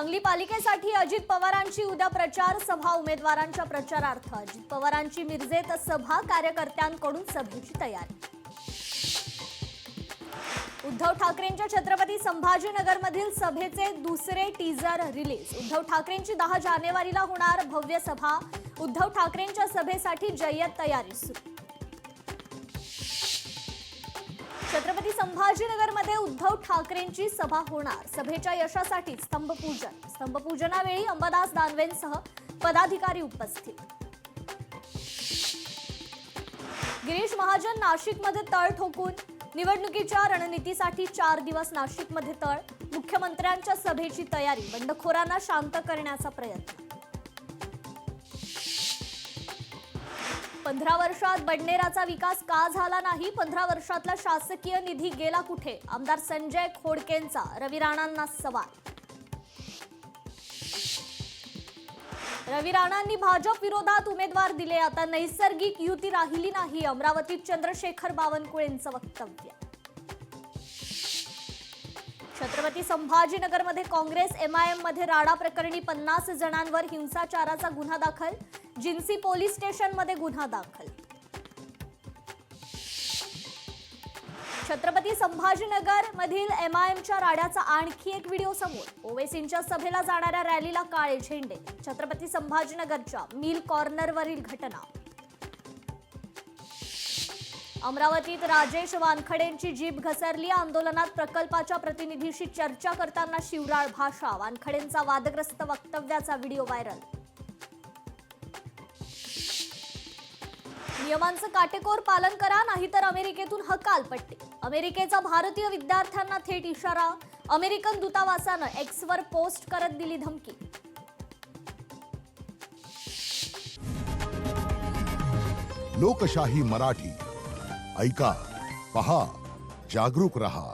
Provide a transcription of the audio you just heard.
सांगली पालिकेसाठी अजित पवारांची उद्या प्रचार सभा। उमेदवारांच्या प्रचारार्थ अजित पवारांची मिरजेत सभा, कार्यकर्त्यांकडून सभेची तयारी। उद्धव ठाकरेंच्या छत्रपती संभाजीनगरमधील सभेचे दुसरे टीजर रिलीज। उद्धव ठाकरेंची 10 जानेवारीला होणार भव्य सभा। उद्धव ठाकरेंच्या सभेसाठी जय्यत तयारी सुरू। छत्रपती संभाजीनगरमध्ये उद्धव ठाकरेंची सभा होणार। सभेच्या यशासाठी स्तंभपूजन। स्तंभपूजनावेळी अंबादास दानवेंसह पदाधिकारी उपस्थित। गिरीश महाजन नाशिकमध्ये तळ ठोकून। निवडणुकीच्या रणनीतीसाठी 4 दिवस नाशिकमध्ये तळ। मुख्यमंत्र्यांच्या सभेची तयारी। बंडखोरांना शांत करण्याचा प्रयत्न। 15 वर्षात बडनेराचा विकास का झाला नाही? 15 वर्षातला शासकीय निधी गेला कुठे? आमदार संजय खोडकेंचा रवी राणांना सवाल। रवी राणांनी भाजप विरोधात उमेदवार दिले, आता नैसर्गिक युती राहिली नाही। अमरावतीत चंद्रशेखर बावनकुळेंचं वक्तव्य। छत्रपती संभाजीनगरमध्ये काँग्रेस एमआयएम मध्ये राडा प्रकरणी 50 जणांवर हिंसाचाराचा गुन्हा दाखल। जिन्सी पोलीस स्टेशनमध्ये गुन्हा दाखल। छत्रपती संभाजीनगर मधील एमआयएमच्या राड्याचा आणखी एक व्हिडिओ समोर। ओवेसींच्या सभेला जाणाऱ्या रॅलीला काळे झेंडे। छत्रपती संभाजीनगरच्या मिल कॉर्नरवरील घटना। अमरावतीत राजेश वानखडेंची जीभ घसरली। आंदोलनात प्रकल्पाच्या प्रतिनिधीशी चर्चा करताना शिवराळ भाषा। वानखडेंचा वादग्रस्त वक्तव्याचा व्हिडिओ व्हायरल। नियमांचं काटेकोर पालन करा, नाहीतर अमेरिकेतून हकालपट्टी। अमेरिकेचा भारतीय विद्यार्थ्यांना थेट इशारा। अमेरिकन दूतावासानं एक्सवर पोस्ट करत दिली धमकी। लोकशाही मराठी ऐका, पहा, जागरूक रहा।